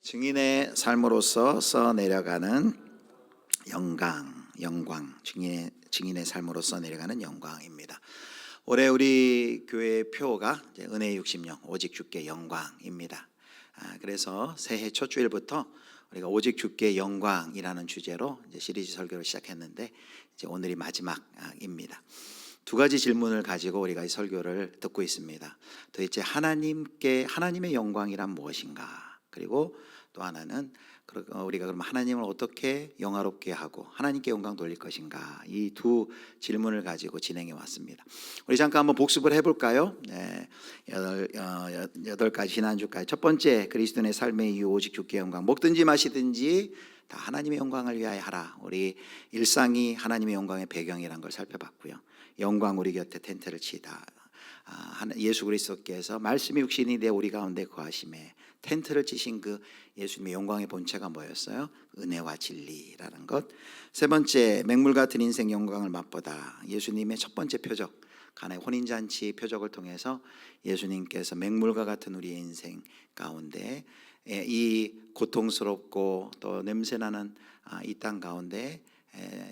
증인의 삶으로서 써내려가는 영광, 증인의 삶으로 써내려가는 영광입니다. 올해 우리 교회의 표가 은혜의 60년, 오직 주께 영광입니다. 그래서 새해 첫 주일부터 우리가 오직 주께 영광이라는 주제로 이제 시리즈 설교를 시작했는데 이제 오늘이 마지막입니다. 두 가지 질문을 가지고 우리가 이 설교를 듣고 있습니다. 도대체 하나님의 영광이란 무엇인가? 그리고 또 하나는 우리가 그럼 하나님을 어떻게 영화롭게 하고 하나님께 영광 돌릴 것인가? 이 두 질문을 가지고 진행해 왔습니다. 우리 잠깐 한번 복습을 해볼까요? 네, 8가지 지난주까지. 첫 번째, 그리스도인의 삶의 이유 오직 주께 영광. 먹든지 마시든지 다 하나님의 영광을 위하여 하라. 우리 일상이 하나님의 영광의 배경이라는 걸 살펴봤고요. 영광 우리 곁에 텐트를 치다. 예수 그리스도께서 말씀이 육신이 되어 우리 가운데 거하심에 텐트를 치신 그 예수님의 영광의 본체가 뭐였어요? 은혜와 진리라는 것. 세 번째, 맹물 같은 인생 영광을 맛보다. 예수님의 첫 번째 표적, 가나의 혼인잔치 표적을 통해서 예수님께서 맹물과 같은 우리의 인생 가운데 이 고통스럽고 또 냄새나는 이 땅 가운데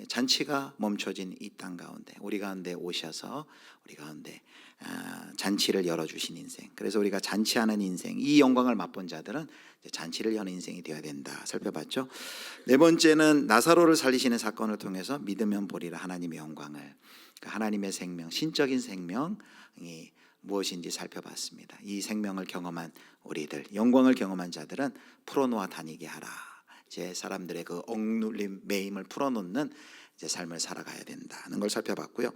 잔치가 멈춰진 이 땅 가운데 우리 가운데 오셔서 우리 가운데 잔치를 열어주신 인생. 그래서 우리가 잔치하는 인생, 이 영광을 맛본 자들은 잔치를 여는 인생이 되어야 된다 살펴봤죠. 네 번째는 나사로를 살리시는 사건을 통해서 믿으면 보리라 하나님의 영광을, 그러니까 하나님의 생명, 신적인 생명이 무엇인지 살펴봤습니다. 이 생명을 경험한 우리들, 영광을 경험한 자들은 풀어놓아 다니게 하라. 제 사람들의 그 억눌림, 매임을 풀어놓는 이제 삶을 살아가야 된다는 걸 살펴봤고요.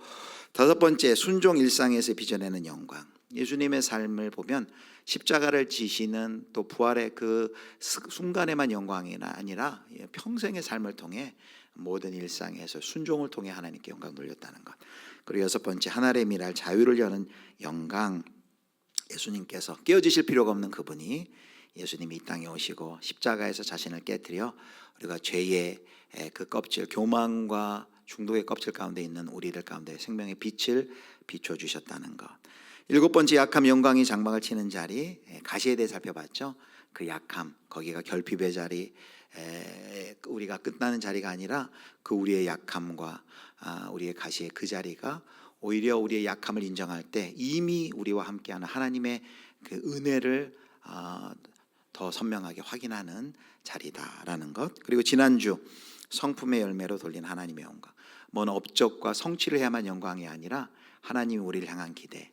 다섯 번째, 순종 일상에서 빚어내는 영광. 예수님의 삶을 보면 십자가를 지시는 또 부활의 그 순간에만 영광이 아니라 평생의 삶을 통해 모든 일상에서 순종을 통해 하나님께 영광 돌렸다는 것. 그리고 여섯 번째, 하늘의 미랄 자유를 여는 영광. 예수님께서 깨어지실 필요가 없는 그분이 예수님이 이 땅에 오시고 십자가에서 자신을 깨뜨려 우리가 죄의 그 껍질, 교만과 중독의 껍질 가운데 있는 우리들 가운데 생명의 빛을 비춰주셨다는 것. 일곱 번째, 약함 영광이 장막을 치는 자리, 가시에 대해 살펴봤죠. 그 약함, 거기가 결핍의 자리, 우리가 끝나는 자리가 아니라 그 우리의 약함과 우리의 가시의 그 자리가 오히려 우리의 약함을 인정할 때 이미 우리와 함께하는 하나님의 그 은혜를 더 선명하게 확인하는 자리다라는 것. 그리고 지난주 성품의 열매로 돌린 하나님의 영광. 뭔 업적과 성취를 해야만 영광이 아니라 하나님이 우리를 향한 기대,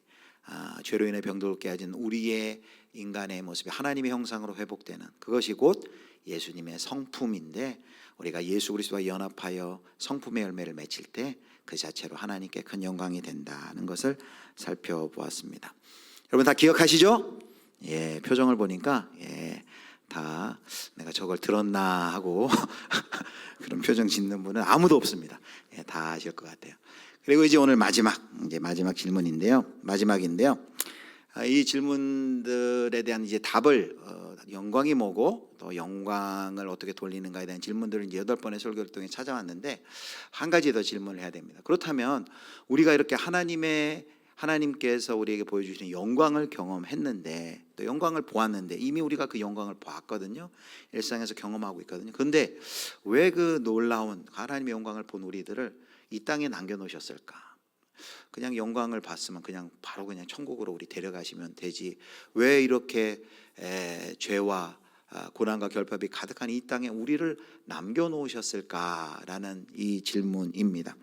죄로 인해 병들게 깨어진 우리의 인간의 모습이 하나님의 형상으로 회복되는 그것이 곧 예수님의 성품인데, 우리가 예수 그리스도와 연합하여 성품의 열매를 맺힐 때 그 자체로 하나님께 큰 영광이 된다는 것을 살펴보았습니다. 여러분 다 기억하시죠? 예, 표정을 보니까 다 내가 저걸 들었나 하고 그런 표정 짓는 분은 아무도 없습니다. 다 아실 것 같아요. 그리고 이제 오늘 마지막 질문인데요. 마지막인데요. 이 질문들에 대한 이제 답을 영광이 뭐고 또 영광을 어떻게 돌리는가에 대한 질문들을 이제 8번의 설교를 통해 찾아왔는데 한 가지 더 질문을 해야 됩니다. 그렇다면 우리가 이렇게 하나님께서 우리에게 보여주시는 영광을 경험했는데 또 영광을 보았는데 이미 우리가 그 영광을 보았거든요. 일상에서 경험하고 있거든요. 그런데 왜 그 놀라운 하나님의 영광을 본 우리들을 이 땅에 남겨놓으셨을까? 그냥 영광을 봤으면 그냥 바로 그냥 천국으로 우리 데려가시면 되지, 왜 이렇게 죄와 고난과 결핍이 가득한 이 땅에 우리를 남겨놓으셨을까라는 이 질문입니다.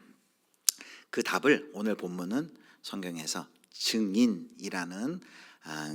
그 답을 오늘 본문은 성경에서 증인이라는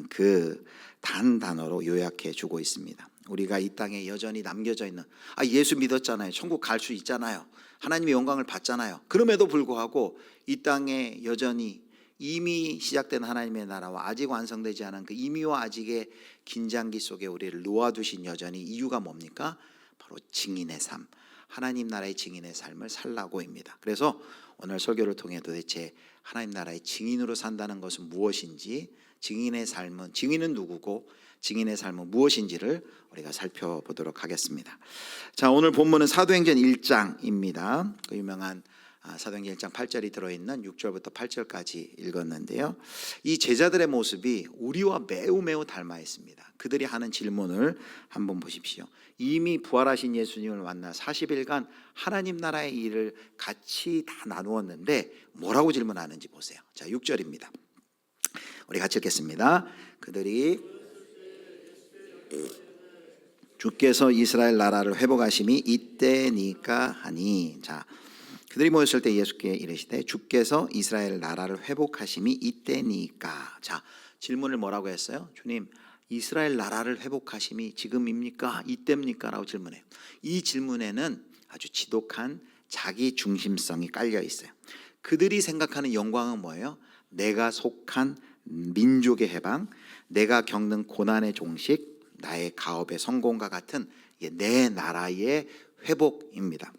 그 단어로 요약해 주고 있습니다. 우리가 이 땅에 여전히 남겨져 있는, 예수 믿었잖아요, 천국 갈 수 있잖아요, 하나님의 영광을 봤잖아요. 그럼에도 불구하고 이 땅에 여전히 이미 시작된 하나님의 나라와 아직 완성되지 않은 그 이미와 아직의 긴장기 속에 우리를 놓아두신 여전히 이유가 뭡니까? 바로 증인의 삶, 하나님 나라의 증인의 삶을 살라고입니다. 그래서 오늘 설교를 통해 도대체 하나님 나라의 증인으로 산다는 것은 무엇인지, 증인은 누구고 증인의 삶은 무엇인지를 우리가 살펴보도록 하겠습니다. 자, 오늘 본문은 사도행전 1장입니다. 그 유명한 사도행전 1장 8절이 들어있는 6절부터 8절까지 읽었는데요. 이 제자들의 모습이 우리와 매우 닮아 있습니다. 그들이 하는 질문을 한번 보십시오. 이미 부활하신 예수님을 만나 40일간 하나님 나라의 일을 같이 다 나누었는데 뭐라고 질문하는지 보세요. 자, 6절입니다. 우리 같이 읽겠습니다. 그들이 주께서 이스라엘 나라를 회복하심이 이때니까 하니. 자, 그들이 모였을 때 예수께 이르시되 주께서 이스라엘 나라를 회복하심이 이때니까. 자, 질문을 뭐라고 했어요? 주님, 이스라엘 나라를 회복하심이 지금입니까? 이때입니까? 라고 질문해요. 이 질문에는 아주 지독한 자기 중심성이 깔려 있어요. 그들이 생각하는 영광은 뭐예요? 내가 속한 민족의 해방, 내가 겪는 고난의 종식, 나의 가업의 성공과 같은 내 나라의 회복입니다.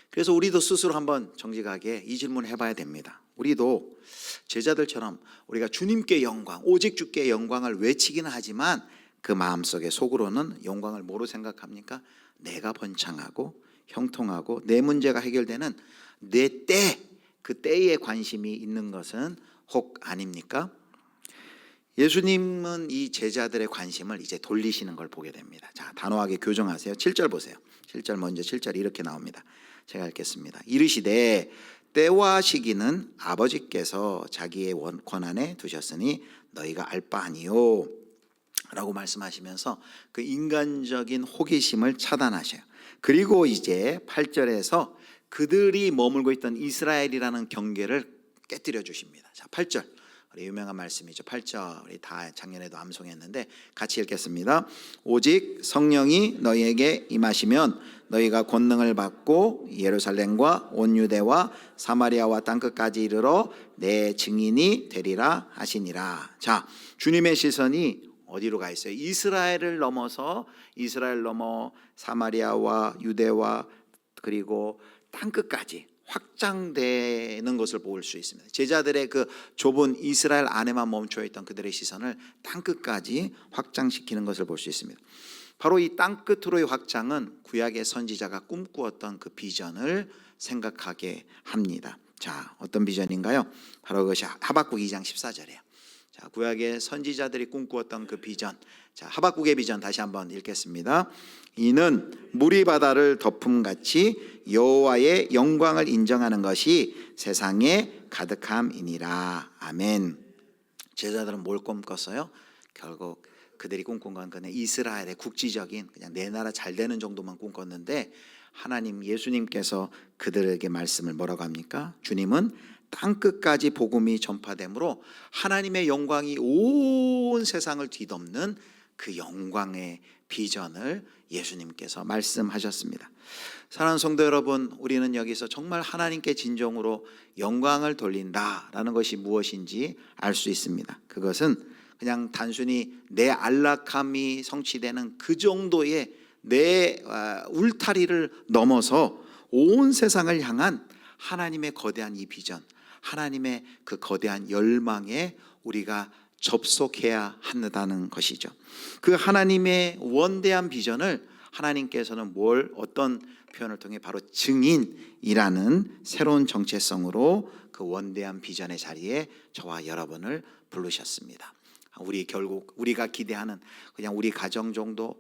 그래서 우리도 스스로 한번 정직하게 이 질문을 해봐야 됩니다. 우리도 제자들처럼 우리가 주님께 영광, 오직 주께 영광을 외치기는 하지만 그 마음속에 속으로는 영광을 뭐로 생각합니까? 내가 번창하고 형통하고 내 문제가 해결되는 내 때, 그 때에 관심이 있는 것은 혹 아닙니까? 예수님은 이 제자들의 관심을 이제 돌리시는 걸 보게 됩니다. 자, 단호하게 교정하세요. 7절 보세요. 7절 먼저 7절이 이렇게 나옵니다. 제가 읽겠습니다. 이르시되 때와 시기는 아버지께서 자기의 권한에 두셨으니 너희가 알 바 아니요 라고 말씀하시면서 그 인간적인 호기심을 차단하셔요. 그리고 이제 8절에서 그들이 머물고 있던 이스라엘이라는 경계를 깨뜨려 주십니다. 자, 8절 우리 유명한 말씀이죠. 8절 우리 다 작년에도 암송했는데 같이 읽겠습니다. 오직 성령이 너희에게 임하시면 너희가 권능을 받고 예루살렘과 온 유대와 사마리아와 땅끝까지 이르러 내 증인이 되리라 하시니라. 자, 주님의 시선이 어디로 가 있어요? 이스라엘을 넘어서 이스라엘 넘어 사마리아와 유대와 그리고 땅끝까지 확장되는 것을 볼 수 있습니다. 제자들의 그 좁은 이스라엘 안에만 멈춰 있던 그들의 시선을 땅끝까지 확장시키는 것을 볼 수 있습니다. 바로 이 땅끝으로의 확장은 구약의 선지자가 꿈꾸었던 그 비전을 생각하게 합니다. 자, 어떤 비전인가요? 바로 그것이 하박국 2장 14절이에요. 자, 구약의 선지자들이 꿈꾸었던 그 비전. 자, 하박국의 비전 다시 한번 읽겠습니다. 이는 물이 바다를 덮음같이 여호와의 영광을 인정하는 것이 세상에 가득함이니라. 아멘. 제자들은 뭘 꿈꿨어요? 결국 그들이 꿈꾼 건 그냥 이스라엘의 국지적인 그냥 내 나라 잘 되는 정도만 꿈꿨는데 하나님 예수님께서 그들에게 말씀을 뭐라고 합니까? 주님은 땅끝까지 복음이 전파되므로 하나님의 영광이 온 세상을 뒤덮는 그 영광의 비전을 예수님께서 말씀하셨습니다. 사랑하는 성도 여러분, 우리는 여기서 정말 하나님께 진정으로 영광을 돌린다라는 것이 무엇인지 알 수 있습니다. 그것은 그냥 단순히 내 안락함이 성취되는 그 정도의 내 울타리를 넘어서 온 세상을 향한 하나님의 거대한 이 비전, 하나님의 그 거대한 열망에 우리가 접속해야 한다는 것이죠. 그 하나님의 원대한 비전을 하나님께서는 어떤 표현을 통해 바로 증인이라는 새로운 정체성으로 그 원대한 비전의 자리에 저와 여러분을 부르셨습니다. 결국 우리가 기대하는 그냥 우리 가정 정도,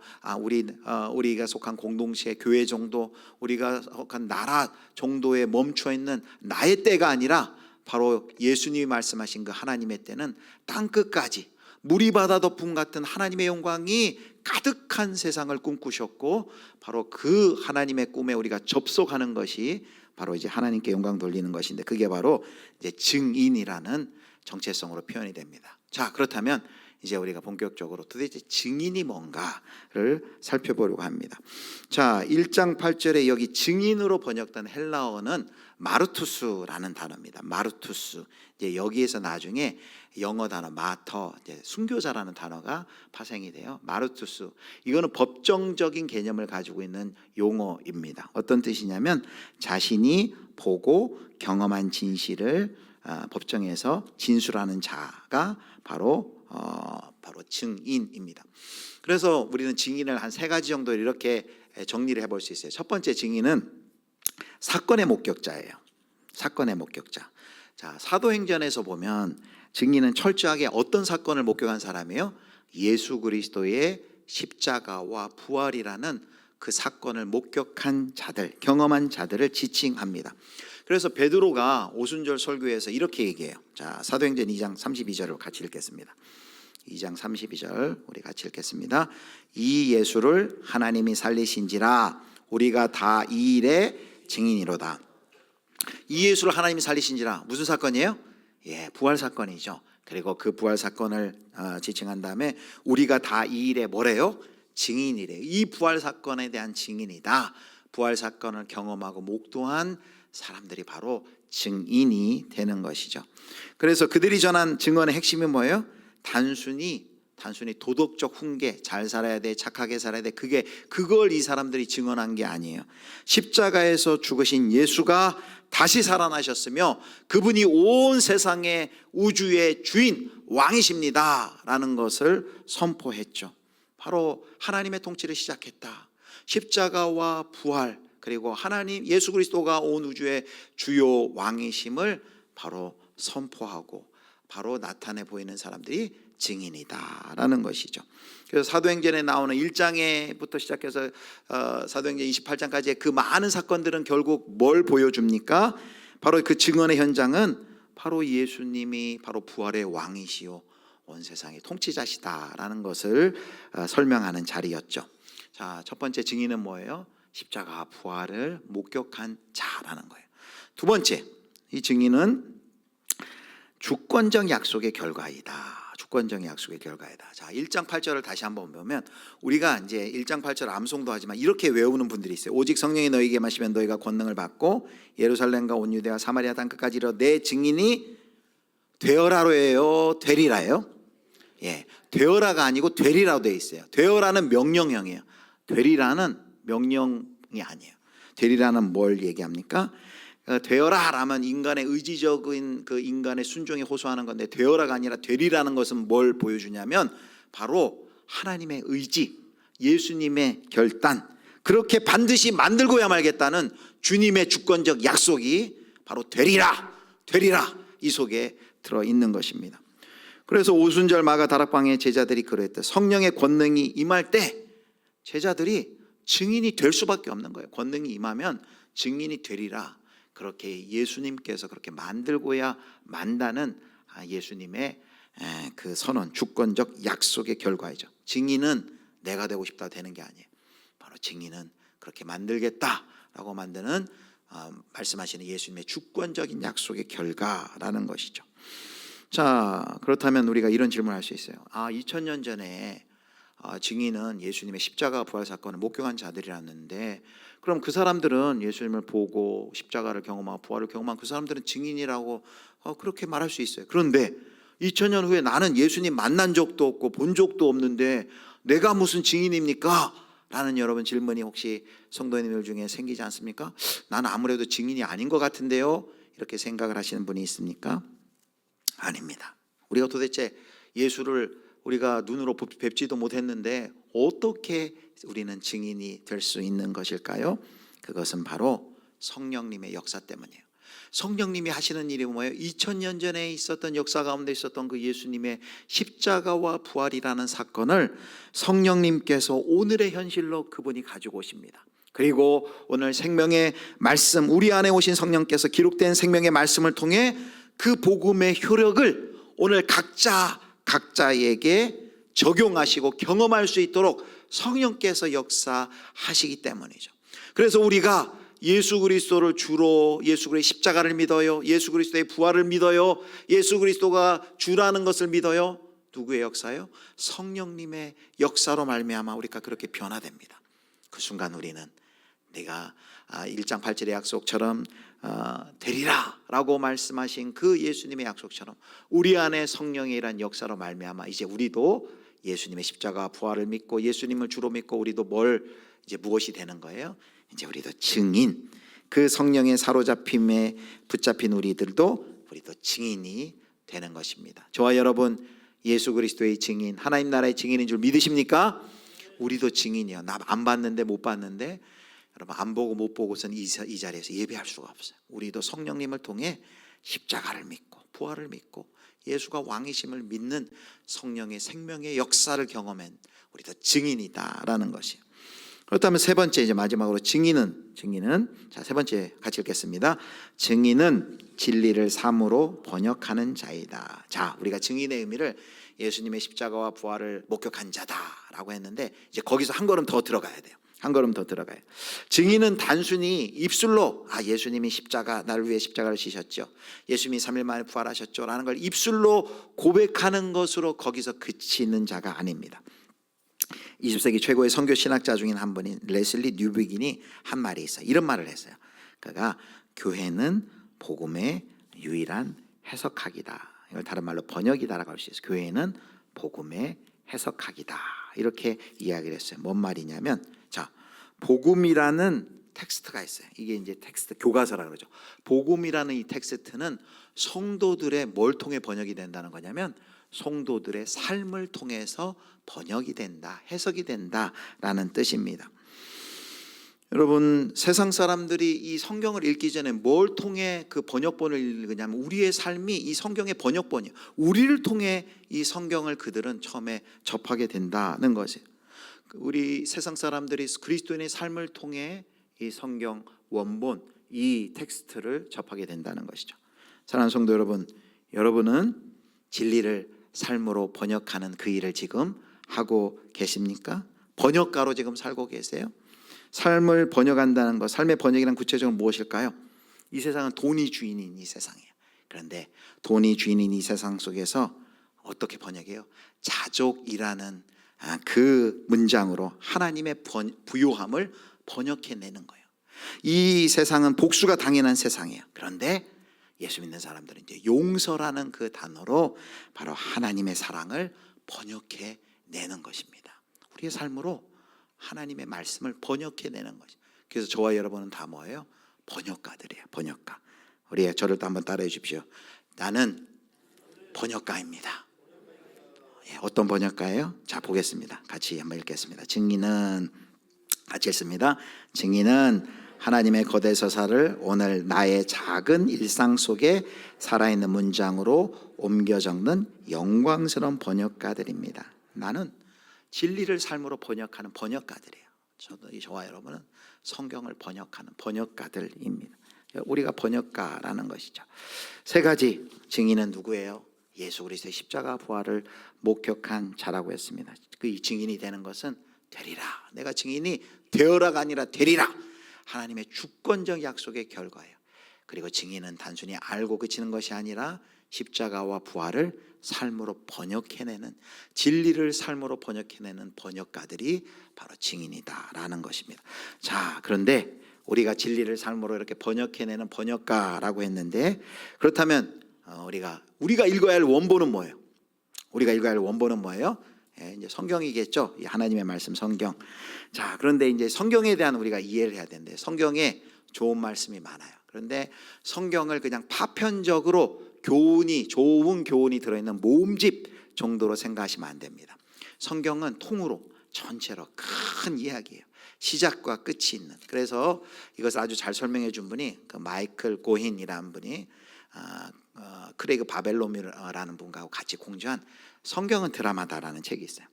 우리가 속한 공동체 교회 정도, 우리가 속한 나라 정도에 멈춰 있는 나의 때가 아니라 바로 예수님이 말씀하신 그 하나님의 때는 땅끝까지 물이 바다 덮음 같은 하나님의 영광이 가득한 세상을 꿈꾸셨고, 바로 그 하나님의 꿈에 우리가 접속하는 것이 바로 이제 하나님께 영광 돌리는 것인데, 그게 바로 이제 증인이라는 정체성으로 표현이 됩니다. 자, 그렇다면 이제 우리가 본격적으로 도대체 증인이 뭔가를 살펴보려고 합니다. 자, 1장 8절에 여기 증인으로 번역된 헬라어는 마르투스라는 단어입니다. 마르투스. 이제 여기에서 나중에 영어 단어 마터, 이제 순교자라는 단어가 파생이 돼요. 마르투스. 이거는 법정적인 개념을 가지고 있는 용어입니다. 어떤 뜻이냐면 자신이 보고 경험한 진실을 법정에서 진술하는 자가 바로 증인입니다. 그래서 우리는 증인을 한 세 가지 정도 이렇게 정리를 해볼 수 있어요. 첫 번째 증인은 사건의 목격자예요. 사건의 목격자. 자, 사도행전에서 보면 증인은 철저하게 어떤 사건을 목격한 사람이에요? 예수 그리스도의 십자가와 부활이라는 그 사건을 목격한 자들, 경험한 자들을 지칭합니다. 그래서 베드로가 오순절 설교에서 이렇게 얘기해요. 자, 사도행전 2장 32절을 같이 읽겠습니다. 2장 32절 우리 같이 읽겠습니다. 이 예수를 하나님이 살리신지라 우리가 다 이 일의 증인이로다. 이 예수를 하나님이 살리신지라 무슨 사건이에요? 예, 부활 사건이죠. 그리고 그 부활 사건을 지칭한 다음에 우리가 다 이 일에 뭐래요? 증인이래요. 이 부활 사건에 대한 증인이다. 부활 사건을 경험하고 목도한 사람들이 바로 증인이 되는 것이죠. 그래서 그들이 전한 증언의 핵심이 뭐예요? 단순히 도덕적 훈계, 잘 살아야 돼, 착하게 살아야 돼, 그걸 이 사람들이 증언한 게 아니에요. 십자가에서 죽으신 예수가 다시 살아나셨으며 그분이 온 세상의 우주의 주인, 왕이십니다 라는 것을 선포했죠. 바로 하나님의 통치를 시작했다. 십자가와 부활, 그리고 하나님 예수 그리스도가 온 우주의 주요 왕이심을 바로 선포하고 바로 나타내 보이는 사람들이 증인이다라는 것이죠. 그래서 사도행전에 나오는 1장에부터 시작해서 사도행전 28장까지의 그 많은 사건들은 결국 뭘 보여줍니까? 바로 그 증언의 현장은 바로 예수님이 바로 부활의 왕이시요 온 세상의 통치자시다라는 것을 설명하는 자리였죠. 자, 첫 번째 증인은 뭐예요? 십자가 부활을 목격한 자라는 거예요. 두 번째, 이 증인은 주권적 약속의 결과이다. 주권적 약속의 결과이다. 자, 1장 8절을 다시 한번 보면 우리가 이제 1장 8절 암송도 하지만 이렇게 외우는 분들이 있어요. 오직 성령이 너희에게 마시면 너희가 권능을 받고 예루살렘과 온 유대와 사마리아 땅 끝까지 이르러 내 증인이 되어라로예요, 되리라예요? 예, 되어라가 아니고 되리라로 되어 있어요. 되어라는 명령형이에요. 되리라는 명령이 아니에요. 되리라는 뭘 얘기합니까? 되어라 라면 인간의 의지적인 그 인간의 순종에 호소하는 건데 되어라가 아니라 되리라는 것은 뭘 보여주냐면 바로 하나님의 의지, 예수님의 결단, 그렇게 반드시 만들고야 말겠다는 주님의 주권적 약속이 바로 되리라 이 속에 들어있는 것입니다. 그래서 오순절 마가 다락방의 제자들이 그랬대. 성령의 권능이 임할 때 제자들이 증인이 될 수밖에 없는 거예요. 권능이 임하면 증인이 되리라. 그렇게 예수님께서 그렇게 만들고야 만다는 예수님의 그 선언, 주권적 약속의 결과이죠. 증인은 내가 되고 싶다 되는 게 아니에요. 바로 증인은 그렇게 만들겠다라고 만드는 말씀하시는 예수님의 주권적인 약속의 결과라는 것이죠. 자, 그렇다면 우리가 이런 질문을 할 수 있어요. 2000년 전에 증인은 예수님의 십자가 부활 사건을 목격한 자들이라는데 그럼 그 사람들은 예수님을 보고 십자가를 경험하고 부활을 경험한 그 사람들은 증인이라고 그렇게 말할 수 있어요. 그런데 2000년 후에 나는 예수님 만난 적도 없고 본 적도 없는데 내가 무슨 증인입니까? 라는 여러분 질문이 혹시 성도님들 중에 생기지 않습니까? 나는 아무래도 증인이 아닌 것 같은데요, 이렇게 생각을 하시는 분이 있습니까? 아닙니다. 우리가 도대체 예수를 우리가 눈으로 뵙지도 못했는데 어떻게 우리는 증인이 될 수 있는 것일까요? 그것은 바로 성령님의 역사 때문이에요. 성령님이 하시는 일이 뭐예요? 2000년 전에 있었던 역사 가운데 있었던 그 예수님의 십자가와 부활이라는 사건을 성령님께서 오늘의 현실로 그분이 가지고 오십니다. 그리고 오늘 생명의 말씀, 우리 안에 오신 성령께서 기록된 생명의 말씀을 통해 그 복음의 효력을 오늘 각자에게 적용하시고 경험할 수 있도록 성령께서 역사하시기 때문이죠. 그래서 우리가 예수 그리스도를 주로 예수 그리스도의 십자가를 믿어요, 예수 그리스도의 부활을 믿어요, 예수 그리스도가 주라는 것을 믿어요. 누구의 역사요? 성령님의 역사로 말미암아 우리가 그렇게 변화됩니다. 그 순간 우리는 내가 1장 8절의 약속처럼 되리라 라고 말씀하신 그 예수님의 약속처럼 우리 안에 성령의 일한 역사로 말미암아 이제 우리도 예수님의 십자가 부활을 믿고 예수님을 주로 믿고 우리도 이제 무엇이 되는 거예요? 이제 우리도 증인, 그 성령의 사로잡힘에 붙잡힌 우리도 증인이 되는 것입니다. 저와 여러분 예수 그리스도의 증인, 하나님 나라의 증인인 줄 믿으십니까? 우리도 증인이요. 나 안 봤는데 못 봤는데 여러분 안 보고 못 보고선 이 자리에서 예배할 수가 없어요. 우리도 성령님을 통해 십자가를 믿고 부활을 믿고 예수가 왕이심을 믿는 성령의 생명의 역사를 경험한 우리도 증인이다라는 것이에요. 그렇다면 세 번째, 이제 마지막으로 증인은 자, 세 번째 같이 읽겠습니다. 증인은 진리를 삶으로 번역하는 자이다. 자, 우리가 증인의 의미를 예수님의 십자가와 부활을 목격한 자다라고 했는데 이제 거기서 한 걸음 더 들어가야 돼요. 한 걸음 더 들어가요. 증인은 단순히 입술로 예수님이 십자가 나를 위해 십자가를 지셨죠, 예수님이 3일 만에 부활하셨죠 라는 걸 입술로 고백하는 것으로 거기서 그치는 자가 아닙니다. 20세기 최고의 선교 신학자 중인 한 분인 레슬리 뉴비긴이 한 말이 있어요. 이런 말을 했어요. 그가 교회는 복음의 유일한 해석학이다. 이걸 다른 말로 번역이다라고 할 수 있어요. 교회는 복음의 해석학이다. 이렇게 이야기를 했어요. 뭔 말이냐면, 자, 복음이라는 텍스트가 있어요. 이게 이제 텍스트 교과서라 그러죠. 복음이라는 이 텍스트는 성도들의 뭘 통해 번역이 된다는 거냐면 성도들의 삶을 통해서 번역이 된다, 해석이 된다라는 뜻입니다. 여러분, 세상 사람들이 이 성경을 읽기 전에 뭘 통해 그 번역본을 읽느냐면 우리의 삶이 이 성경의 번역본이에요. 우리를 통해 이 성경을 그들은 처음에 접하게 된다는 것이에요. 우리 세상 사람들이 그리스도인의 삶을 통해 이 성경 원본, 이 텍스트를 접하게 된다는 것이죠. 사랑하는 성도 여러분, 여러분은 진리를 삶으로 번역하는 그 일을 지금 하고 계십니까? 번역가로 지금 살고 계세요? 삶을 번역한다는 것, 삶의 번역이란 구체적으로 무엇일까요? 이 세상은 돈이 주인인 이 세상이에요. 그런데 돈이 주인인 이 세상 속에서 어떻게 번역해요? 자족이라는 그 문장으로 하나님의 부요함을 번역해내는 거예요. 이 세상은 복수가 당연한 세상이에요. 그런데 예수 믿는 사람들은 이제 용서라는 그 단어로 바로 하나님의 사랑을 번역해내는 것입니다. 우리의 삶으로 하나님의 말씀을 번역해내는 것이죠. 그래서 저와 여러분은 다 뭐예요? 번역가들이에요. 번역가. 우리 저를 또 한번 따라해 주십시오. 나는 번역가입니다. 어떤 번역가예요? 자, 보겠습니다. 같이 한번 읽겠습니다. 증인은, 같이 읽습니다. 증인은 하나님의 거대 서사를 오늘 나의 작은 일상 속에 살아있는 문장으로 옮겨 적는 영광스러운 번역가들입니다. 나는 진리를 삶으로 번역하는 번역가들이에요. 저와 여러분은 성경을 번역하는 번역가들입니다. 우리가 번역가라는 것이죠. 세 가지 증인은 누구예요? 예수 그리스도의 십자가 부활을 목격한 자라고 했습니다. 그 증인이 되는 것은 되리라. 내가 증인이 되어라가 아니라 되리라. 하나님의 주권적 약속의 결과예요. 그리고 증인은 단순히 알고 그치는 것이 아니라 십자가와 부활을 삶으로 번역해내는, 진리를 삶으로 번역해내는 번역가들이 바로 증인이다라는 것입니다. 자, 그런데 우리가 진리를 삶으로 이렇게 번역해내는 번역가라고 했는데, 그렇다면 우리가 읽어야 할 원본은 뭐예요? 우리가 읽어야 할 원본은 뭐예요? 이제 성경이겠죠. 하나님의 말씀 성경. 자, 그런데 이제 성경에 대한 우리가 이해를 해야 되는데, 성경에 좋은 말씀이 많아요. 그런데 성경을 그냥 파편적으로 좋은 교훈이 들어있는 모음집 정도로 생각하시면 안 됩니다. 성경은 통으로 전체로 큰 이야기예요. 시작과 끝이 있는. 그래서 이것을 아주 잘 설명해 준 분이 그 마이클 고힌이라는 분이 크레이그 바벨로미라는 분과 같이 공유한 성경은 드라마다라는 책이 있어요.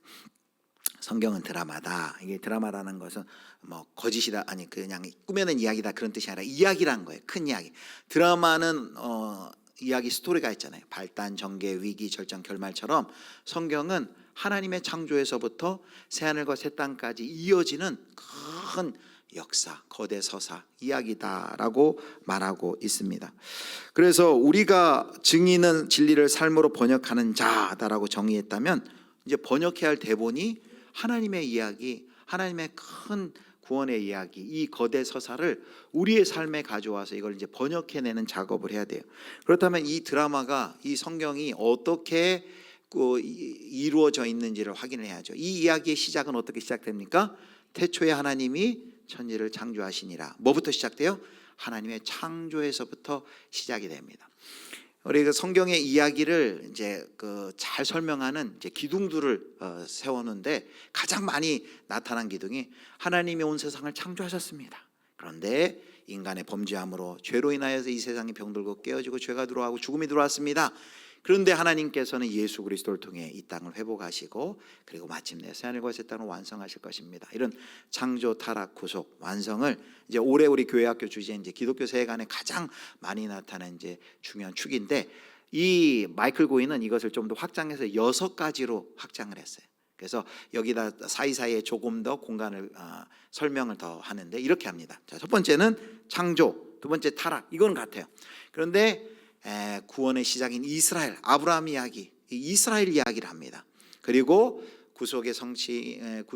성경은 드라마다. 이게 드라마라는 것은 뭐 거짓이다, 아니 그냥 꾸며낸 이야기다 그런 뜻이 아니라 이야기라는 거예요. 큰 이야기. 드라마는 이야기 스토리가 있잖아요. 발단, 전개, 위기, 절정, 결말처럼 성경은 하나님의 창조에서부터 새하늘과 새 땅까지 이어지는 큰 역사, 거대 서사, 이야기다라고 말하고 있습니다. 그래서 우리가 증인은 진리를 삶으로 번역하는 자다라고 정의했다면, 이제 번역해야 할 대본이 하나님의 이야기, 하나님의 큰 구원의 이야기, 이 거대 서사를 우리의 삶에 가져와서 이걸 이제 번역해내는 작업을 해야 돼요. 그렇다면 이 드라마가, 이 성경이 어떻게 이루어져 있는지를 확인을 해야죠. 이 이야기의 시작은 어떻게 시작됩니까? 태초에 하나님이 천지를 창조하시니라. 뭐부터 시작돼요? 하나님의 창조에서부터 시작이 됩니다. 우리 그 성경의 이야기를 이제 잘 설명하는 이제 기둥들을 세우는데 가장 많이 나타난 기둥이 하나님이 온 세상을 창조하셨습니다. 그런데 인간의 범죄함으로 죄로 인하여서 이 세상이 병들고 깨어지고 죄가 들어가고 죽음이 들어왔습니다. 그런데 하나님께서는 예수 그리스도를 통해 이 땅을 회복하시고 그리고 마침내 새하늘과 새 땅을 완성하실 것입니다. 이런 창조, 타락, 구속, 완성을 이제 올해 우리 교회학교 주제인 이제 기독교 세계관에 가장 많이 나타나는 이제 중요한 축인데, 이 마이클 고인은 이것을 좀 더 확장해서 6가지로 확장을 했어요. 그래서 여기다 사이사이에 조금 더 공간을 설명을 더 하는데 이렇게 합니다. 자, 첫 번째는 창조, 두 번째 타락, 이건 같아요. 그런데 구원의 시작인 이스라엘, 아브라함 이야기, 이스라엘 이야기를 합니다. 그리고 구속의 성취의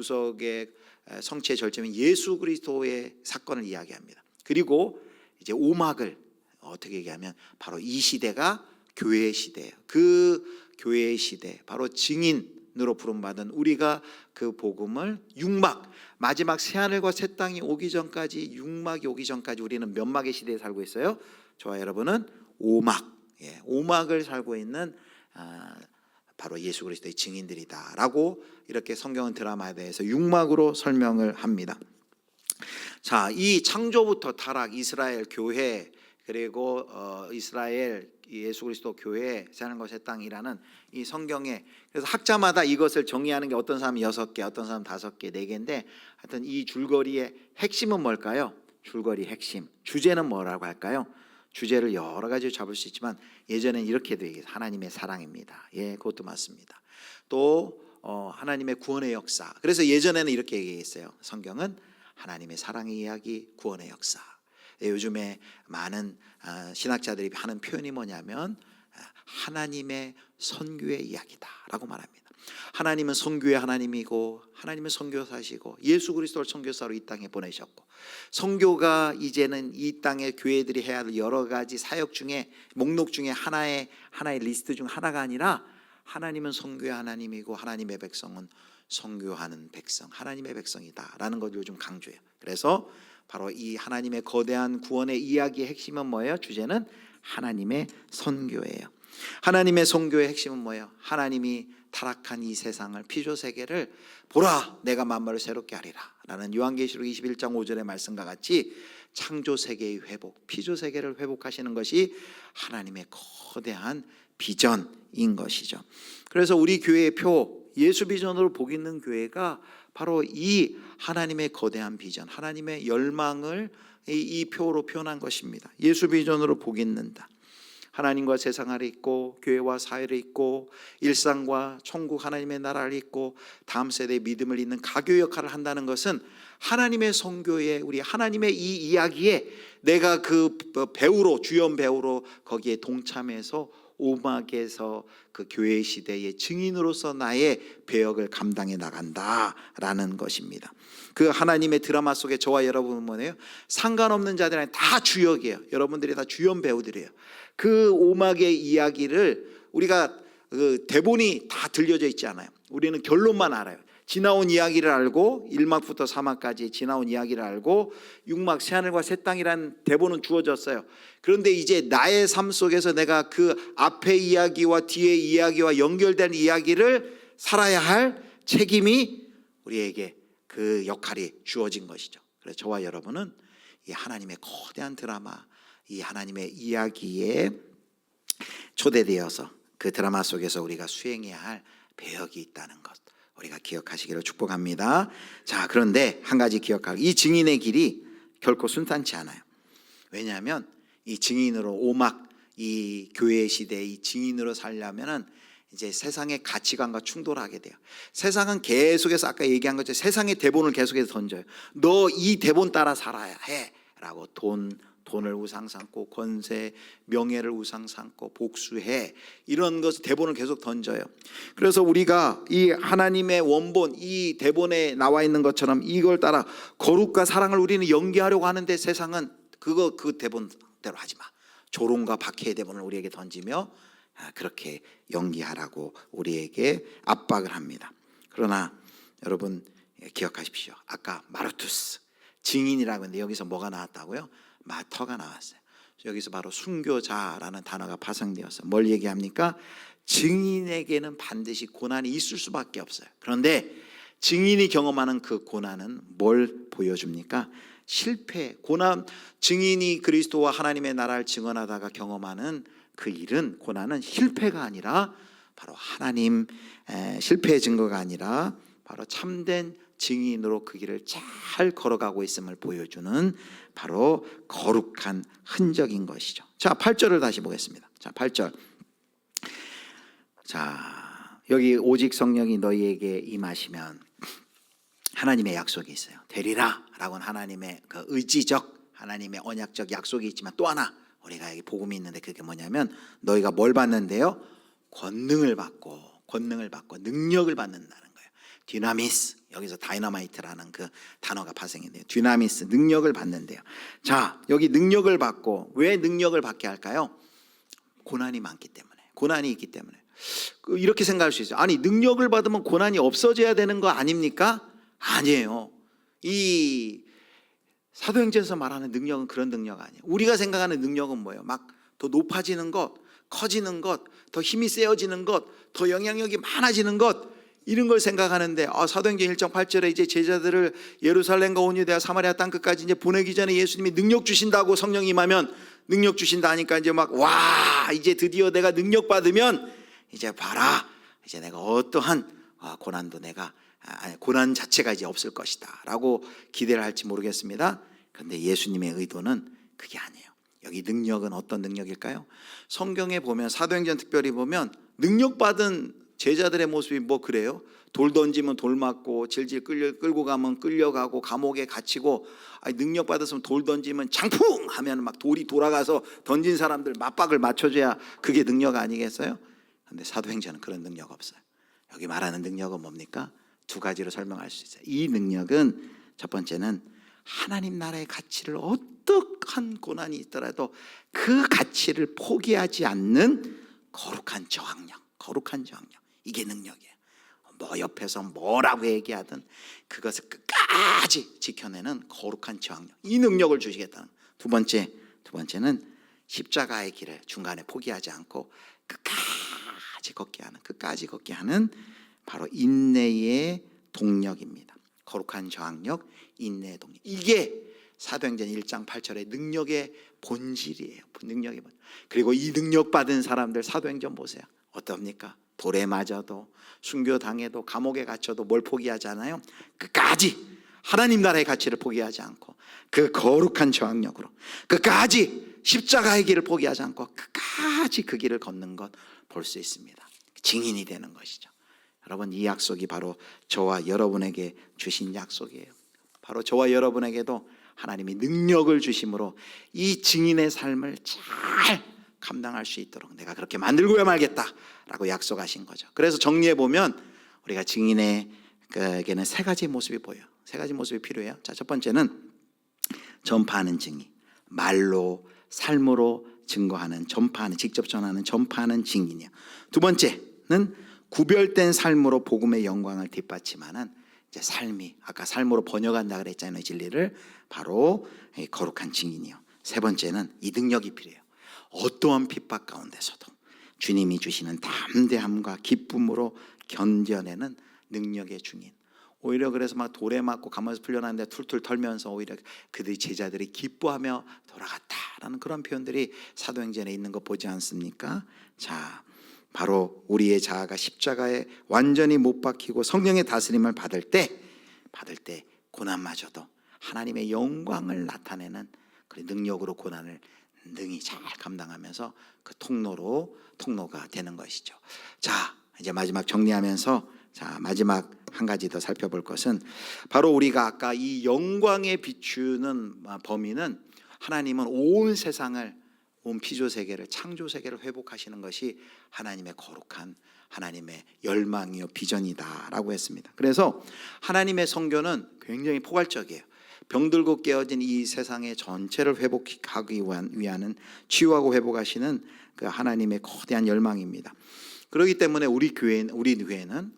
절정인 예수 그리스도의 사건을 이야기합니다. 그리고 이제 오막을 어떻게 얘기하면 바로 이 시대가 교회의 시대예요. 그 교회의 시대, 바로 증인으로 부름받은 우리가 그 복음을 육막, 마지막 새하늘과 새 땅이 오기 전까지, 육막이 오기 전까지 우리는 몇 막의 시대에 살고 있어요? 저와 여러분은 오막, 오막을 살고 있는 바로 예수 그리스도의 증인들이다라고 이렇게 성경은 드라마에 대해서 육막으로 설명을 합니다. 자, 이 창조부터 타락, 이스라엘 교회, 그리고 이스라엘 예수 그리스도 교회, 새하늘과 새 땅이라는 이 성경에, 그래서 학자마다 이것을 정의하는 게 어떤 사람은 6개, 어떤 사람은 5개, 4개인데 하여튼 이 줄거리의 핵심은 뭘까요? 줄거리 핵심, 주제는 뭐라고 할까요? 주제를 여러 가지로 잡을 수 있지만 예전엔 이렇게도 얘기해요. 하나님의 사랑입니다. 예, 그것도 맞습니다. 또 하나님의 구원의 역사. 그래서 예전에는 이렇게 얘기했어요. 성경은 하나님의 사랑의 이야기, 구원의 역사. 요즘에 많은 신학자들이 하는 표현이 뭐냐면 하나님의 선교의 이야기다라고 말합니다. 하나님은 선교의 하나님이고, 하나님은 선교사시고, 예수 그리스도를 선교사로 이 땅에 보내셨고, 선교가 이제는 이 땅의 교회들이 해야 할 여러 가지 사역 중에, 목록 중에 하나의 리스트 중 하나가 아니라, 하나님은 선교의 하나님이고 하나님의 백성은 선교하는 백성, 하나님의 백성이다라는 걸 요즘 강조해요. 그래서 바로 이 하나님의 거대한 구원의 이야기의 핵심은 뭐예요? 주제는 하나님의 선교예요. 하나님의 선교의 핵심은 뭐예요? 하나님이 타락한 이 세상을, 피조 세계를 보라, 내가 만물을 새롭게 하리라 라는 요한계시록 21장 5절의 말씀과 같이 창조 세계의 회복, 피조 세계를 회복하시는 것이 하나님의 거대한 비전인 것이죠. 그래서 우리 교회의 표, 예수 비전으로 복 있는 교회가 바로 이 하나님의 거대한 비전, 하나님의 열망을 이 표로 표현한 것입니다. 예수 비전으로 복 있는다. 하나님과 세상을 잇고, 교회와 사회를 잇고, 일상과 천국 하나님의 나라를 잇고, 다음 세대의 믿음을 잇는 가교 역할을 한다는 것은 하나님의 선교에, 우리 하나님의 이 이야기에 내가 그 배우로, 주연 배우로 거기에 동참해서 오막에서 그 교회 시대의 증인으로서 나의 배역을 감당해 나간다라는 것입니다. 그 하나님의 드라마 속에 저와 여러분은 뭐예요? 상관없는 자들이 다 주역이에요. 여러분들이 다 주연 배우들이에요. 그 오막의 이야기를 우리가 그 대본이 다 들려져 있지 않아요. 우리는 결론만 알아요. 지나온 이야기를 알고, 1막부터 4막까지 지나온 이야기를 알고, 6막 새하늘과 새 땅이라는 대본은 주어졌어요. 그런데 이제 나의 삶 속에서 내가 그 앞의 이야기와 뒤의 이야기와 연결된 이야기를 살아야 할 책임이 우리에게, 그 역할이 주어진 것이죠. 그래서 저와 여러분은 이 하나님의 거대한 드라마, 이 하나님의 이야기에 초대되어서 그 드라마 속에서 우리가 수행해야 할 배역이 있다는 것, 우리가 기억하시기를 축복합니다. 자, 그런데 한 가지 기억하고, 이 증인의 길이 결코 순탄치 않아요. 왜냐하면 이 증인으로, 오막, 이 교회 시대의 이 증인으로 살려면은 이제 세상의 가치관과 충돌하게 돼요. 세상은 계속해서 아까 얘기한 것처럼 세상의 대본을 계속해서 던져요. 너 이 대본 따라 살아야 해 라고. 돈을 우상 삼고, 권세, 명예를 우상 삼고, 복수해, 이런 것을 대본을 계속 던져요. 그래서 우리가 이 하나님의 원본, 이 대본에 나와 있는 것처럼 이걸 따라 거룩과 사랑을 우리는 연기하려고 하는데, 세상은 그 대본대로 하지 마, 조롱과 박해의 대본을 우리에게 던지며 그렇게 연기하라고 우리에게 압박을 합니다. 그러나 여러분 기억하십시오. 아까 마르투스, 증인이라고 했는데 여기서 뭐가 나왔다고요? 마터가 나왔어요. 여기서 바로 순교자라는 단어가 파생되었어요. 뭘 얘기합니까? 증인에게는 반드시 고난이 있을 수밖에 없어요. 그런데 증인이 경험하는 그 고난은 뭘 보여줍니까? 실패, 고난. 증인이 그리스도와 하나님의 나라를 증언하다가 경험하는 그 일은, 고난은 실패가 아니라 바로 하나님, 실패의 증거가 아니라 바로 참된 증인으로 그 길을 잘 걸어가고 있음을 보여주는 바로 거룩한 흔적인 것이죠. 자, 8절을 다시 보겠습니다. 자, 8절. 자, 여기 오직 성령이 너희에게 임하시면 하나님의 약속이 있어요. 되리라 라고는 하나님의 그 의지적, 하나님의 언약적 약속이 있지만 또 하나 우리가 여기 복음이 있는데, 그게 뭐냐면 너희가 뭘 받는데요? 권능을 받고 능력을 받는다는 거예요. 디나미스, 여기서 다이너마이트라는 그 단어가 파생인데요. 디나미스, 능력을 받는데요. 자, 여기 능력을 받고, 왜 능력을 받게 할까요? 고난이 많기 때문에, 고난이 있기 때문에. 이렇게 생각할 수 있어요. 아니, 능력을 받으면 고난이 없어져야 되는 거 아닙니까? 아니에요. 이 사도행전에서 말하는 능력은 그런 능력 아니에요. 우리가 생각하는 능력은 뭐예요? 막 더 높아지는 것, 커지는 것, 더 힘이 세어지는 것, 더 영향력이 많아지는 것, 이런 걸 생각하는데, 사도행전 1장 8절에 이제 제자들을 예루살렘과 온 유대와 사마리아 땅 끝까지 이제 보내기 전에 예수님이 능력 주신다고, 성령 임하면 능력 주신다 하니까 이제 막, 와, 이제 드디어 내가 능력 받으면 이제 봐라, 이제 내가 어떠한 고난도 내가, 고난 자체가 이제 없을 것이다 라고 기대를 할지 모르겠습니다. 그런데 예수님의 의도는 그게 아니에요. 여기 능력은 어떤 능력일까요? 성경에 보면, 사도행전 특별히 보면 능력받은 제자들의 모습이 뭐 그래요? 돌 던지면 돌 맞고, 질질 끌고 가면 끌려가고, 감옥에 갇히고. 능력 받았으면 돌 던지면 장풍 하면 막 돌이 돌아가서 던진 사람들 맞박을 맞춰줘야 그게 능력 아니겠어요? 그런데 사도행전은 그런 능력 없어요. 여기 말하는 능력은 뭡니까? 두 가지로 설명할 수 있어요. 이 능력은, 첫 번째는 하나님 나라의 가치를, 어떠한 고난이 있더라도 그 가치를 포기하지 않는 거룩한 저항력, 거룩한 저항력. 이게 능력이에요. 뭐 옆에서 뭐라고 얘기하든 그것을 끝까지 지켜내는 거룩한 저항력, 이 능력을 주시겠다는. 두 번째는 십자가의 길을 중간에 포기하지 않고 끝까지 걷게 하는 바로 인내의 동력입니다. 거룩한 저항력, 인내의 동력. 이게 사도행전 1장 8절의 능력의 본질이에요. 능력의 본질. 그리고 이 능력 받은 사람들, 사도행전 보세요. 어떻습니까? 돌에 맞아도, 순교당해도, 감옥에 갇혀도 뭘 포기하잖아요. 끝까지 하나님 나라의 가치를 포기하지 않고 그 거룩한 저항력으로 끝까지 십자가의 길을 포기하지 않고 끝까지 그 길을 걷는 것 볼 수 있습니다. 증인이 되는 것이죠. 여러분, 이 약속이 바로 저와 여러분에게 주신 약속이에요. 바로 저와 여러분에게도 하나님이 능력을 주심으로 이 증인의 삶을 잘 감당할 수 있도록 내가 그렇게 만들고야 말겠다라고 약속하신 거죠. 그래서 정리해 보면 우리가 증인에게는 세 가지 모습이 보여요. 세 가지 모습이 필요해요. 자, 첫 번째는 전파하는 증인, 말로, 삶으로 증거하는, 전파하는, 직접 전하는, 전파하는 증인이요. 두 번째는 구별된 삶으로 복음의 영광을 뒷받침하는 이제 삶이, 아까 삶으로 번역한다 그랬잖아요. 진리를. 바로 거룩한 증인이요. 세 번째는 이 능력이 필요해요. 어떠한 핍박 가운데서도 주님이 주시는 담대함과 기쁨으로 견뎌내는 능력의 증인. 오히려 그래서 막 돌에 맞고 감옥에서 풀려나는데 툴툴 털면서 오히려 그들이, 제자들이 기뻐하며 돌아갔다라는 그런 표현들이 사도행전에 있는 거 보지 않습니까? 자, 바로 우리의 자아가 십자가에 완전히 못 박히고 성령의 다스림을 받을 때 고난마저도 하나님의 영광을 나타내는 그 능력으로 고난을 능히 잘 감당하면서 그 통로가 되는 것이죠. 자, 이제 마지막 정리하면서, 자, 마지막 한 가지 더 살펴볼 것은, 바로 우리가 아까 이 영광에 비추는 범위는, 하나님은 온 세상을, 온 피조 세계를, 창조 세계를 회복하시는 것이 하나님의 거룩한, 하나님의 열망이요 비전이다라고 했습니다. 그래서 하나님의 선교는 굉장히 포괄적이에요. 병들고 깨어진 이 세상의 전체를 회복하기 위한, 치유하고 회복하시는 그 하나님의 거대한 열망입니다. 그렇기 때문에 우리 교회는,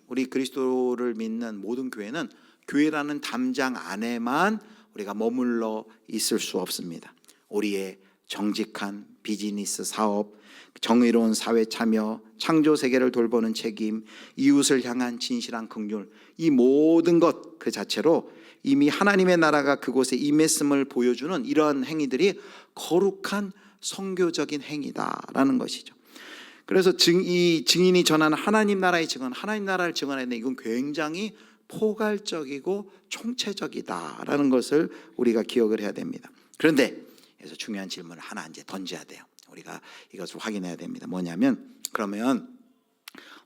우리 그리스도를 믿는 모든 교회는 교회라는 담장 안에만 우리가 머물러 있을 수 없습니다. 우리의 정직한 비즈니스 사업, 정의로운 사회 참여, 창조 세계를 돌보는 책임, 이웃을 향한 진실한 긍휼, 이 모든 것 그 자체로 이미 하나님의 나라가 그곳에 임했음을 보여주는 이런 행위들이 거룩한 선교적인 행위다라는 것이죠. 그래서 이 증인이 전하는 하나님 나라의 증언, 하나님 나라를 증언해야 되는데 이건 굉장히 포괄적이고 총체적이다라는 것을 우리가 기억을 해야 됩니다. 그런데 그래서 중요한 질문을 하나 이제 던져야 돼요. 우리가 이것을 확인해야 됩니다. 뭐냐면, 그러면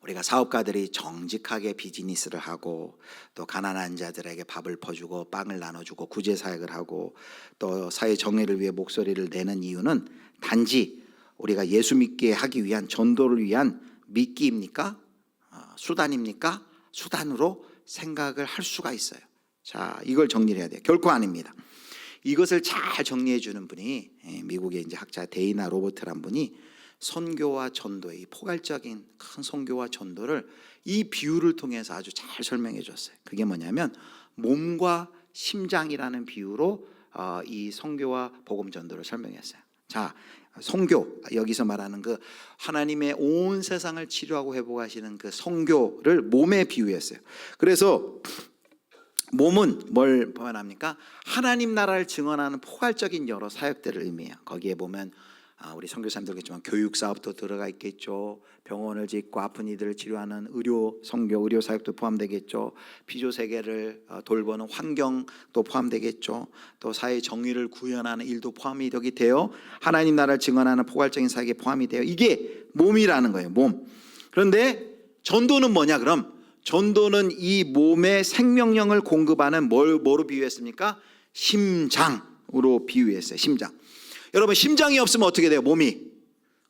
우리가 사업가들이 정직하게 비즈니스를 하고 또 가난한 자들에게 밥을 퍼주고 빵을 나눠주고 구제사역을 하고 또 사회 정의를 위해 목소리를 내는 이유는 단지 우리가 예수 믿게 하기 위한 전도를 위한 미끼입니까? 수단입니까? 수단으로 생각을 할 수가 있어요. 자, 이걸 정리를 해야 돼요. 결코 아닙니다. 이것을 잘 정리해 주는 분이 미국의 이제 학자 데이나 로버트란 분이 선교와 전도의 이 포괄적인 큰 선교와 전도를 이 비유를 통해서 아주 잘 설명해 줬어요. 그게 뭐냐면 몸과 심장이라는 비유로 이 선교와 복음 전도를 설명했어요. 자, 선교, 여기서 말하는 그 하나님의 온 세상을 치료하고 회복하시는 그 선교를 몸에 비유했어요. 그래서 몸은 뭘 표현합니까? 하나님 나라를 증언하는 포괄적인 여러 사역들을 의미해요. 거기에 보면 우리 선교사님들겠지만 교육 사업도 들어가 있겠죠. 병원을 짓고 아픈 이들을 치료하는 의료 선교, 의료 사역도 포함되겠죠. 피조 세계를 돌보는 환경도 포함되겠죠. 또 사회 정의를 구현하는 일도 포함이 여기 돼요. 하나님 나라를 증언하는 포괄적인 사역에 포함이 돼요. 이게 몸이라는 거예요. 몸. 그런데 전도는 뭐냐? 그럼 전도는 이 몸의 생명력을 공급하는 뭐로 비유했습니까? 심장으로 비유했어요. 심장. 여러분, 심장이 없으면 어떻게 돼요? 몸이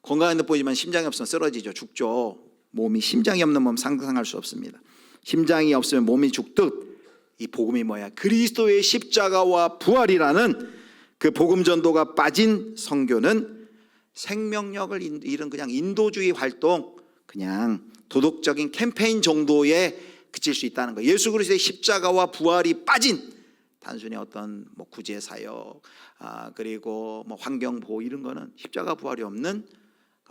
건강한 듯 보이지만 심장이 없으면 쓰러지죠. 죽죠. 몸이 심장이 없는 몸 상상할 수 없습니다. 심장이 없으면 몸이 죽듯 이 복음이 뭐야? 그리스도의 십자가와 부활이라는 그 복음 전도가 빠진 선교는 생명력을 잃은 그냥 인도주의 활동, 그냥 도덕적인 캠페인 정도에 그칠 수 있다는 거예요. 예수 그리스도의 십자가와 부활이 빠진 단순히 어떤 뭐 구제 사역, 그리고 뭐 환경 보호 이런 거는 십자가 부활이 없는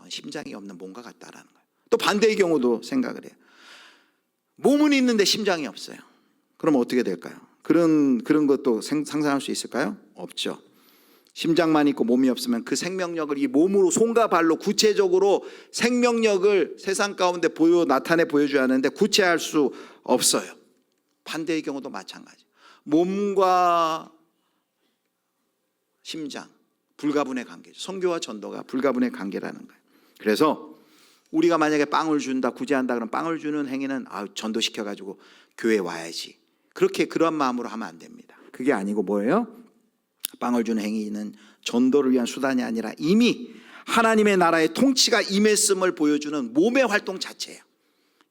심장이 없는 몸과 같다라는 거예요. 또 반대의 경우도 생각을 해요. 몸은 있는데 심장이 없어요. 그럼 어떻게 될까요? 그런 것도 상상할 수 있을까요? 없죠. 심장만 있고 몸이 없으면 그 생명력을 이 몸으로 손과 발로 구체적으로 생명력을 세상 가운데 나타내 보여줘야 하는데 구체할 수 없어요. 반대의 경우도 마찬가지. 몸과 심장, 불가분의 관계죠. 선교와 전도가 불가분의 관계라는 거예요. 그래서 우리가 만약에 빵을 준다, 구제한다 그러면 빵을 주는 행위는 전도시켜가지고 교회 와야지. 그런 마음으로 하면 안 됩니다. 그게 아니고 뭐예요? 빵을 주는 행위는 전도를 위한 수단이 아니라 이미 하나님의 나라의 통치가 임했음을 보여주는 몸의 활동 자체예요.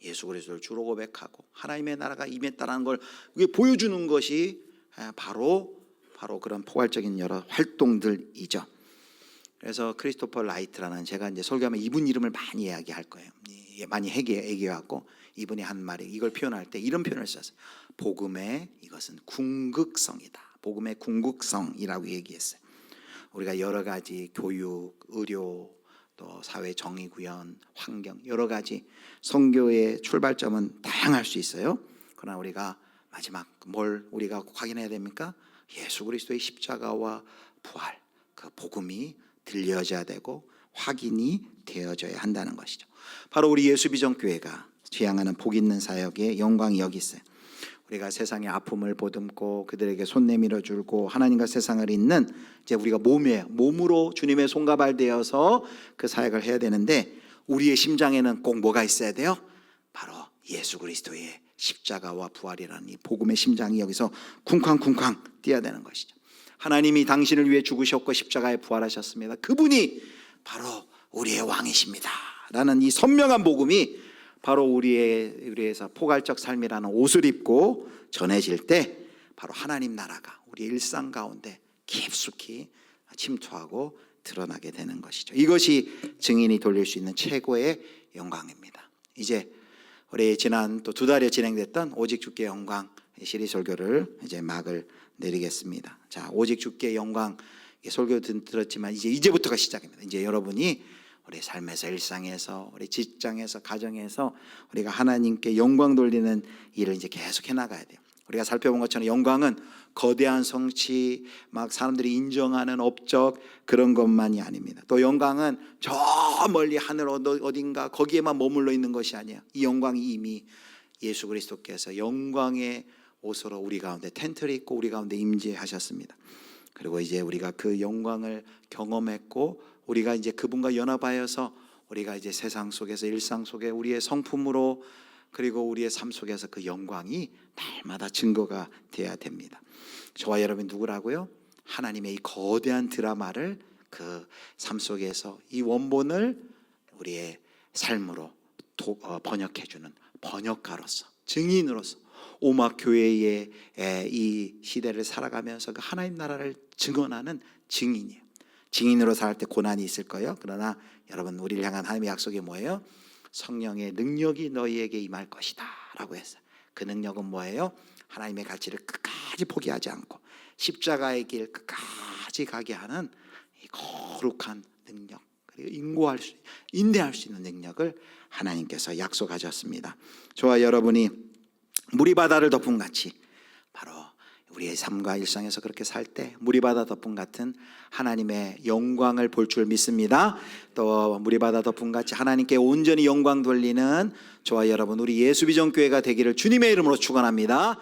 예수 그리스도를 주로 고백하고 하나님의 나라가 임했다는 걸 보여주는 것이 바로 그런 포괄적인 여러 활동들이죠. 그래서 크리스토퍼 라이트라는, 제가 이제 설교하면 이분 이름을 많이 이야기할 거예요. 많이 얘기해갖고 이분이 한 말이 이걸 표현할 때 이런 표현을 썼어요. 복음의 이것은 궁극성이다. 복음의 궁극성이라고 얘기했어요. 우리가 여러 가지 교육, 의료, 또 사회 정의 구현, 환경 여러 가지 선교의 출발점은 다양할 수 있어요. 그러나 우리가 마지막 뭘 우리가 확인해야 됩니까? 예수 그리스도의 십자가와 부활, 그 복음이 들려져야 되고 확인이 되어져야 한다는 것이죠. 바로 우리 예수비전교회가 지향하는 복 있는 사역의 영광이 여기 있어요. 우리가 세상의 아픔을 보듬고 그들에게 손 내밀어 주고 하나님과 세상을 잇는 이제 우리가 몸으로 주님의 손과 발 되어서 그 사역을 해야 되는데 우리의 심장에는 꼭 뭐가 있어야 돼요? 바로 예수 그리스도의 십자가와 부활이라는 이 복음의 심장이 여기서 쿵쾅쿵쾅 뛰어야 되는 것이죠. 하나님이 당신을 위해 죽으셨고 십자가에 부활하셨습니다. 그분이 바로 우리의 왕이십니다 라는 이 선명한 복음이 바로 우리에서 포괄적 삶이라는 옷을 입고 전해질 때 바로 하나님 나라가 우리의 일상 가운데 깊숙이 침투하고 드러나게 되는 것이죠. 이것이 증인이 돌릴 수 있는 최고의 영광입니다. 이제 우리 지난 또 2달에 진행됐던 오직 주께 영광 시리즈 설교를 이제 막을 내리겠습니다. 자, 오직 주께 영광 설교 들었지만 이제부터가 시작입니다. 이제 여러분이 우리 삶에서, 일상에서, 우리 직장에서, 가정에서 우리가 하나님께 영광 돌리는 일을 이제 계속 해나가야 돼요. 우리가 살펴본 것처럼 영광은 거대한 성취, 막 사람들이 인정하는 업적, 그런 것만이 아닙니다. 또 영광은 저 멀리 하늘 어딘가 거기에만 머물러 있는 것이 아니에요. 이 영광이 이미 예수 그리스도께서 영광의 옷으로 우리 가운데 텐트를 입고 우리 가운데 임재하셨습니다. 그리고 이제 우리가 그 영광을 경험했고 우리가 이제 그분과 연합하여서 우리가 이제 세상 속에서, 일상 속에 우리의 성품으로, 그리고 우리의 삶 속에서 그 영광이 날마다 증거가 돼야 됩니다. 저와 여러분 누구라고요? 하나님의 이 거대한 드라마를 그 삶 속에서 이 원본을 우리의 삶으로 번역해주는 번역가로서, 증인으로서 오막 교회의 이 시대를 살아가면서 그 하나님 나라를 증언하는 증인이에요. 증인으로 살 때 고난이 있을 거예요. 그러나 여러분, 우리를 향한 하나님의 약속이 뭐예요? 성령의 능력이 너희에게 임할 것이다 라고 했어요. 그 능력은 뭐예요? 하나님의 가치를 끝까지 포기하지 않고 십자가의 길 끝까지 가게 하는 이 거룩한 능력, 그리고 인내할 수 있는 능력을 하나님께서 약속하셨습니다. 저와 여러분이 무리바다를 덮은 같이 바로 우리의 삶과 일상에서 그렇게 살 때 무리바다 덮음 같은 하나님의 영광을 볼 줄 믿습니다. 또 무리바다 덮음 같이 하나님께 온전히 영광 돌리는 저와 여러분, 우리 예수비전교회가 되기를 주님의 이름으로 축원합니다.